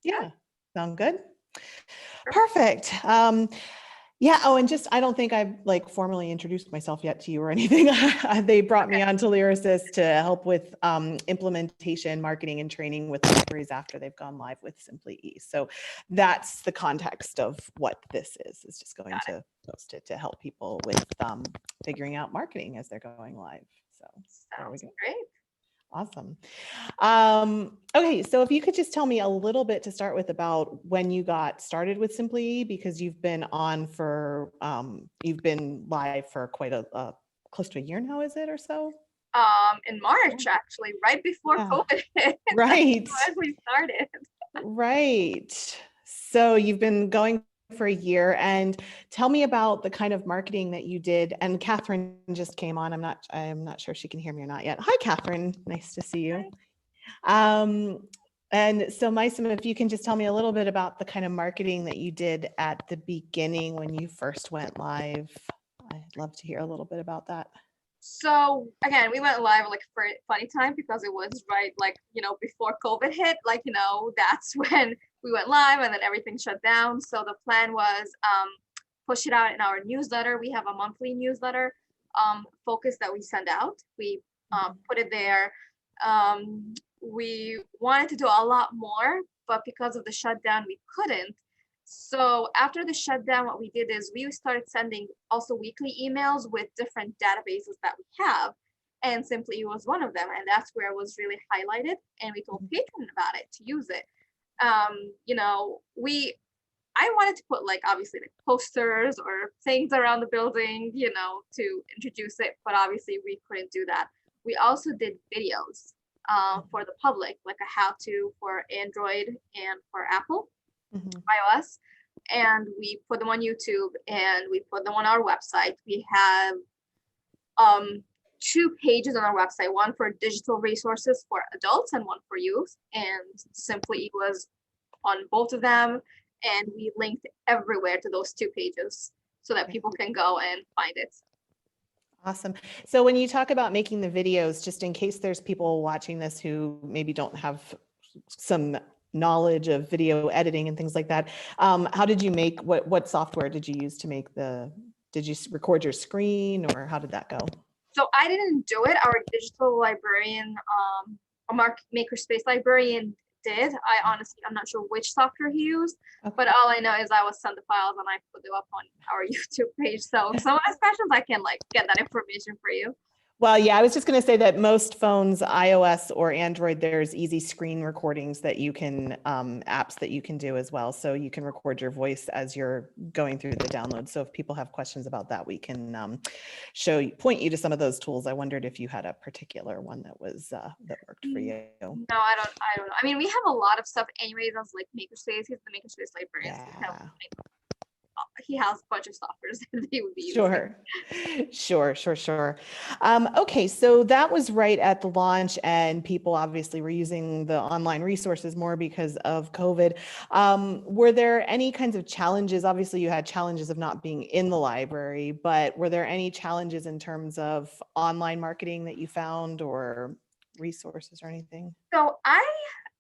yeah, sound good? Perfect. Perfect. Yeah. Oh, and just, I don't think I've like formally introduced myself yet to you or anything. They brought me on to LYRASIS to help with implementation, marketing, and training with libraries after they've gone live with SimplyE. So that's the context of what this is just going to post it to help people with figuring out marketing as they're going live. So there we go. Great. Awesome. Okay, so if you could just tell me a little bit to start with about when you got started with SimplyE, because you've been on for, you've been live for quite a close to a year now, is it, or so? In March, actually, right before COVID hit. Right. That's when we started. Right. So you've been going for a year, and tell me about the kind of marketing that you did. And Catherine just came on. I'm not sure if she can hear me or not yet. Hi, Catherine. Nice to see you. And so Maisam, if you can just tell me a little bit about the kind of marketing that you did at the beginning when you first went live. I'd love to hear a little bit about that. So again, we went live like for a funny time because it was right like, before COVID hit, like, that's when we went live and then everything shut down. So the plan was push it out in our newsletter. We have a monthly newsletter focus that we send out. We put it there. We wanted to do a lot more, but because of the shutdown, we couldn't. So after the shutdown, what we did is we started sending also weekly emails with different databases that we have. And SimplyE was one of them. And that's where it was really highlighted. And we told Patreon about it to use it. I wanted to put like obviously like posters or things around the building, to introduce it, but obviously we couldn't do that. We also did videos for the public, like a how-to for Android and for Apple, iOS, and we put them on YouTube and we put them on our website. We have 2 pages on our website, one for digital resources for adults and one for youth, and SimplyE was on both of them. And we linked everywhere to those 2 pages so that people can go and find it. Awesome. So when you talk about making the videos, just in case there's people watching this who maybe don't have some knowledge of video editing and things like that, how did you make, what software did you use to make did you record your screen, or how did that go? So I didn't do it. Our digital librarian, a makerspace librarian did. I'm not sure which software he used, but all I know is I was sent the files and I put them up on our YouTube page. So if someone has questions, I can like get that information for you. Well, yeah, I was just going to say that most phones, iOS or Android, there's easy screen recordings that you can, apps that you can do as well. So you can record your voice as you're going through the download. So if people have questions about that, we can point you to some of those tools. I wondered if you had a particular one that was that worked for you. No, I don't know. I mean, we have a lot of stuff anyways. As like Makerspace, he's the Makerspace librarian. Yeah. So he has a bunch of softwares that he would be using. Sure. Okay, so that was right at the launch, and people obviously were using the online resources more because of COVID. Were there any kinds of challenges? Obviously, you had challenges of not being in the library, but were there any challenges in terms of online marketing that you found, or resources or anything?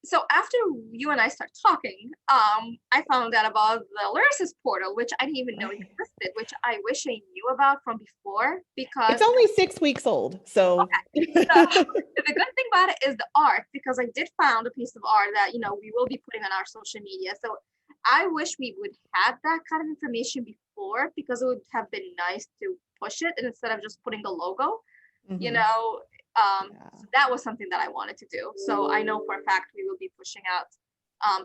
So after you and I start talking, I found out about the LYRASIS portal, which I didn't even know existed, which I wish I knew about from before, because it's only 6 weeks old. So, okay. So the good thing about it is the art, because I did found a piece of art that we will be putting on our social media. So I wish we would have that kind of information before, because it would have been nice to push it, and instead of just putting the logo, so that was something that I wanted to do. So I know for a fact we will be pushing out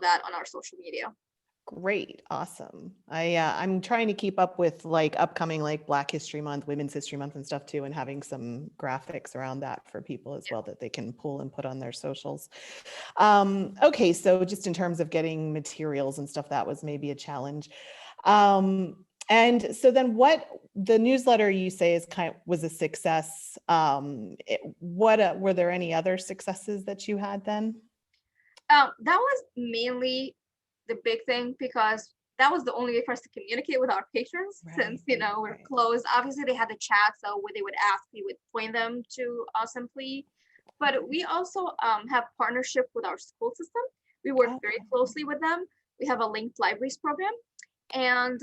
that on our social media. Great. Awesome. I'm trying to keep up with like upcoming like Black History Month, Women's History Month and stuff too, and having some graphics around that for people as well that they can pull and put on their socials. Okay, so just in terms of getting materials and stuff, that was maybe a challenge. And so then the newsletter you say was a success. Were there any other successes that you had then? That was mainly the big thing, because that was the only way for us to communicate with our patrons, since we're closed. Obviously they had the chat, so when they would ask, we would point them to SimplyE. But we also have partnership with our school system. We work Oh, very closely with them. We have a linked libraries program. And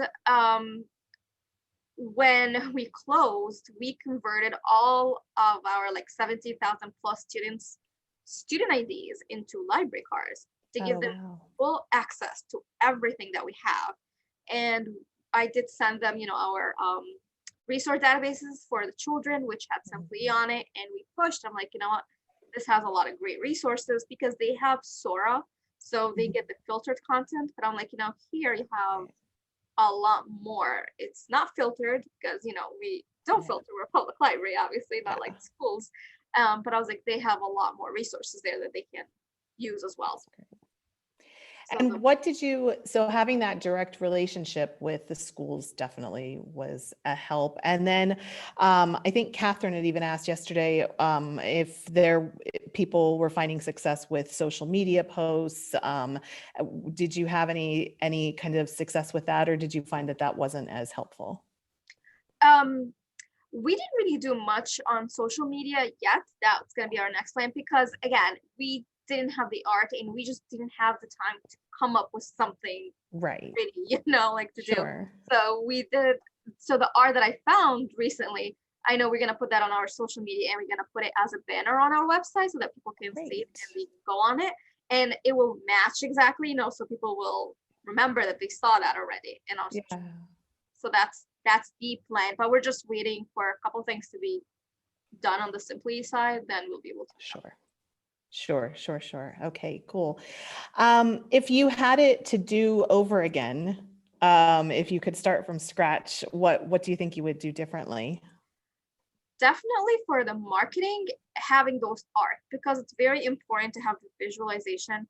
when we closed, we converted all of our like 70,000 plus students student IDs into library cards to give oh, them wow. full access to everything that we have. And I did send them, our resource databases for the children, which had SimplyE on it. And we pushed, I'm like, you know what, this has a lot of great resources because they have Sora. So they get the filtered content, but I'm like, here you have a lot more. It's not filtered because, we don't Yeah. filter. We're a public library, obviously, not Yeah. like schools. But I was like, they have a lot more resources there that they can use as well. So And what did you, so having that direct relationship with the schools definitely was a help. And then I think Catherine had even asked yesterday if people were finding success with social media posts. Did you have any kind of success with that, or did you find that wasn't as helpful? We didn't really do much on social media yet. That's going to be our next plan because, again, we didn't have the art and we just didn't have the time to come up with something Right. pretty, to Sure. do. So we did. So the art that I found recently, I know we're going to put that on our social media and we're going to put it as a banner on our website so that people can see it and they can go on it. And it will match exactly, so people will remember that they saw that already in our social media. So that's the plan, but we're just waiting for a couple things to be done on the SimplyE side, then we'll be able to. Sure. Okay, cool. If you had it to do over again, if you could start from scratch, what do you think you would do differently? Definitely for the marketing, having those art, because it's very important to have the visualization.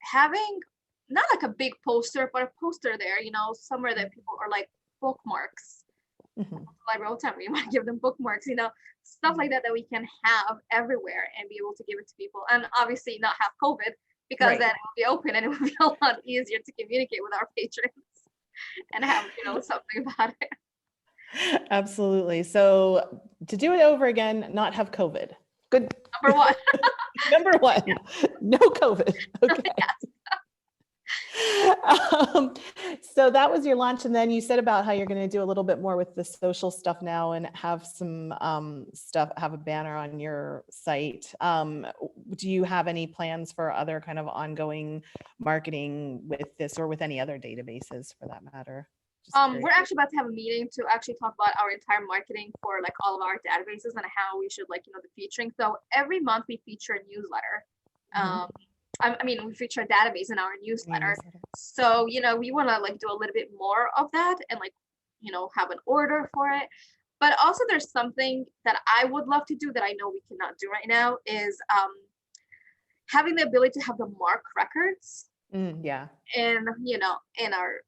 Having not like a big poster, but a poster there, somewhere that people are like bookmarks. Library all the time, we might give them bookmarks, stuff like that we can have everywhere and be able to give it to people. And obviously not have COVID, because then it will be open and it will be a lot easier to communicate with our patrons and have, something about it. Absolutely. So to do it over again, not have COVID. Good. Number one. Number one, no COVID. Okay. So that was your launch. And then you said about how you're going to do a little bit more with the social stuff now and have some stuff, have a banner on your site. Do you have any plans for other kind of ongoing marketing with this or with any other databases for that matter? We're actually about to have a meeting to actually talk about our entire marketing for like all of our databases and how we should the featuring. So every month we feature a newsletter. We feature a database in our newsletter. So, we want to do a little bit more of that and have an order for it. But also there's something that I would love to do that I know we cannot do right now is having the ability to have the MARC records. In our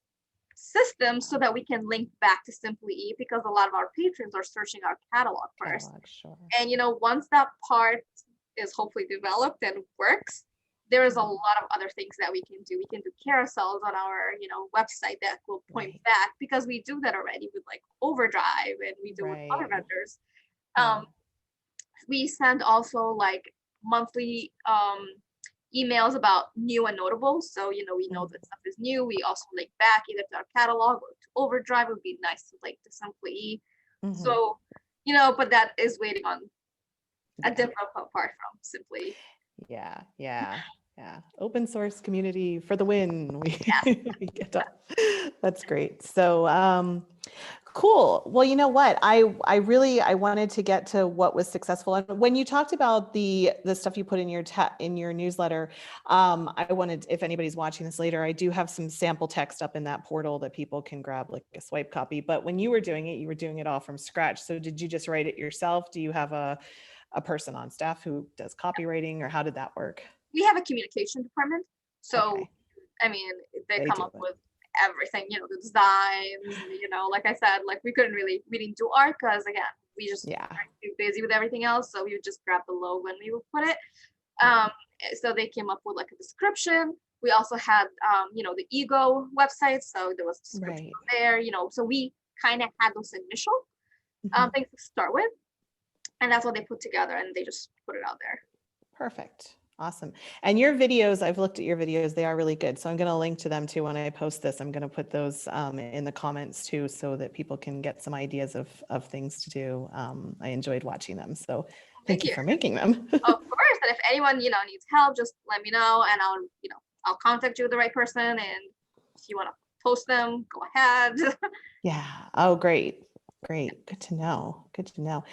system so that we can link back to SimplyE, because a lot of our patrons are searching our catalog first. And once that part is hopefully developed and works, there is a lot of other things that we can do. We can do carousels on our website that will point back, because we do that already with like Overdrive and we do with other vendors. We send also like monthly emails about new and notable. So, we know that stuff is new. We also link back either to our catalog or to Overdrive. It would be nice to link to SimplyE. So, but that is waiting on a different part from SimplyE. Yeah. Open source community for the win. We get to, that's great. So, cool. Well, you know what? I wanted to get to what was successful. And when you talked about the stuff you put in your newsletter, I wanted, if anybody's watching this later, I do have some sample text up in that portal that people can grab like a swipe copy. But when you were doing it all from scratch. So did you just write it yourself? Do you have a person on staff who does copywriting, or how did that work? We have a communication department. So, they come up with everything, the designs, like I said, like we didn't do art because again, we just are too busy with everything else. So we would just grab the logo and we would put it. So they came up with like a description. We also had, the Ego website. So there was a description there, so we kind of had those initial things to start with. And that's what they put together and they just put it out there. Perfect. Awesome. And your videos, I've looked at your videos, they are really good. So I'm going to link to them too when I post this. I'm going to put those in the comments too, so that people can get some ideas of things to do. I enjoyed watching them. So thank you for making them. Of course. And if anyone, needs help, just let me know and I'll contact you with the right person. And if you want to post them, go ahead. Yeah. Oh, great. Great. Good to know. Good to know.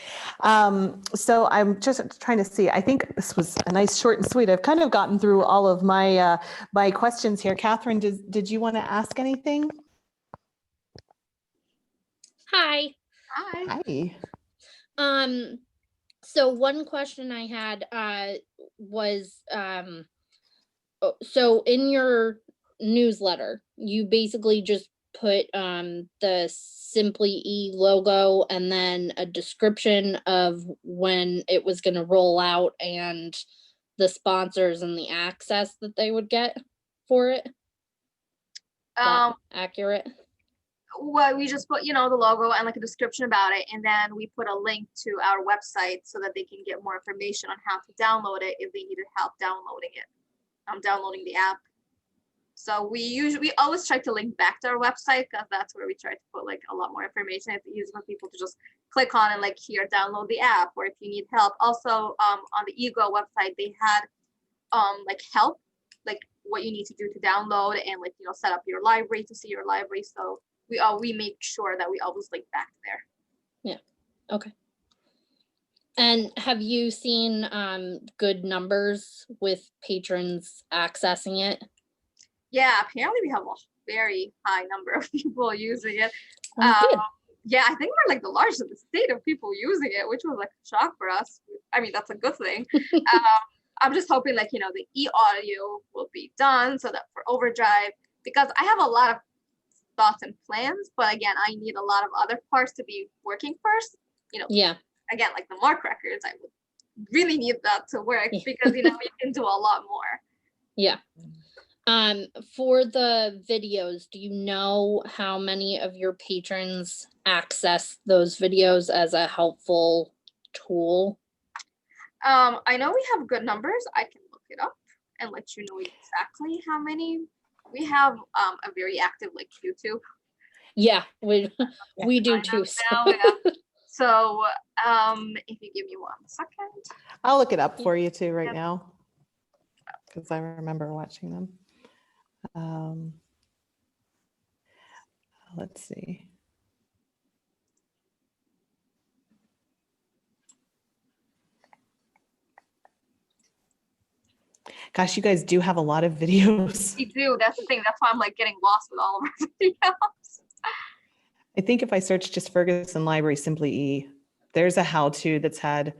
So I'm just trying to see, I think this was a nice short and sweet. I've kind of gotten through all of my my questions here. Catherine, did you want to ask anything? Hi. Hi. Hi. So one question I had was so in your newsletter, you basically just put the SimplyE logo and then a description of when it was going to roll out and the sponsors and the access that they would get for it. Accurate? Well, we just put, the logo and like a description about it. And then we put a link to our website so that they can get more information on how to download it if they needed help downloading it. Downloading the app. So we always try to link back to our website because that's where we try to put like a lot more information. It's easy for people to just click on and like here, download the app, or if you need help. Also, on the Ego website, they had like help, like what you need to do to download and like set up your library to see your library. So we make sure that we always link back there. Yeah. Okay. And have you seen good numbers with patrons accessing it? Yeah, apparently we have a very high number of people using it. Good. Yeah, I think we're like the largest in the state of people using it, which was like a shock for us. I mean, that's a good thing. I'm just hoping like, the e-audio will be done so that for Overdrive, because I have a lot of thoughts and plans, but again, I need a lot of other parts to be working first. Yeah. Again, like the Mark records, I would really need that to work because, we can do a lot more. Yeah. For the videos, do you know how many of your patrons access those videos as a helpful tool? I know we have good numbers. I can look it up and let you know exactly how many. We have a very active like YouTube. Yeah, we do too. So if you give me 1 second. I'll look it up for you too right now, because I remember watching them. Let's see. Gosh, you guys do have a lot of videos. We do. That's the thing. That's why I'm like getting lost with all of our videos. I think if I search just Ferguson Library SimplyE, there's a how-to that's had,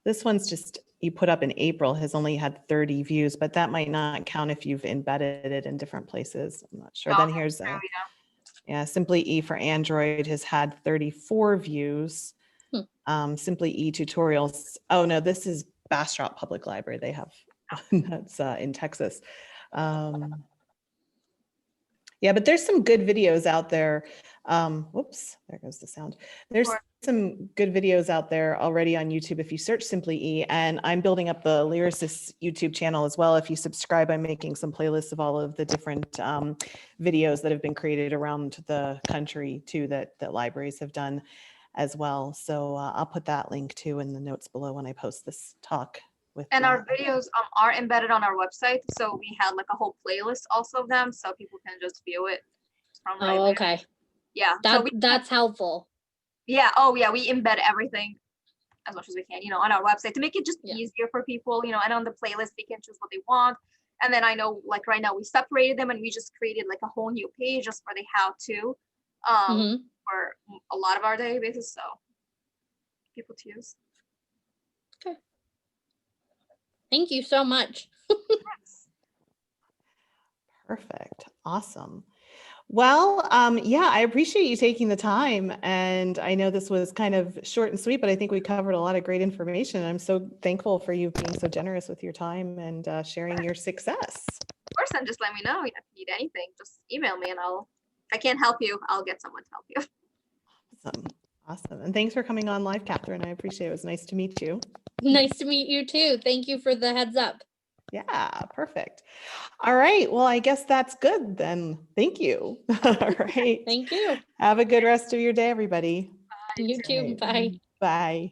this one's just, you put up in April, has only had 30 views, but that might not count if you've embedded it in different places. I'm not sure. Then here's SimplyE for Android has had 34 views. SimplyE tutorials. Oh no, this is Bastrop Public Library. They have that's in Texas. Yeah, but there's some good videos out there. Whoops, there goes the sound. There's some good videos out there already on YouTube if you search SimplyE, and I'm building up the LYRASIS YouTube channel as well. If you subscribe, I'm making some playlists of all of the different videos that have been created around the country too that libraries have done as well. So I'll put that link too in the notes below when I post this talk. And our videos are embedded on our website, so we had like a whole playlist also of them, so people can just view it from right there. Okay. Yeah, that's helpful. Yeah. Oh yeah, we embed everything as much as we can, on our website to make it just easier for people, and on the playlist they can choose what they want. And then I know like right now we separated them and we just created like a whole new page just for the how-to for a lot of our databases, so people to use. Okay. Thank you so much. Perfect. Awesome. Well, yeah, I appreciate you taking the time. And I know this was kind of short and sweet, but I think we covered a lot of great information. I'm so thankful for you being so generous with your time and sharing your success. Of course, and just let me know if you need anything. Just email me and if I can't help you, I'll get someone to help you. Awesome. Awesome. And thanks for coming on live, Catherine. I appreciate it. It was nice to meet you. Nice to meet you too. Thank you for the heads up. Yeah, perfect. All right. Well, I guess that's good then. Thank you. All right. Thank you. Have a good rest of your day, everybody. You too. Right. Bye. Bye.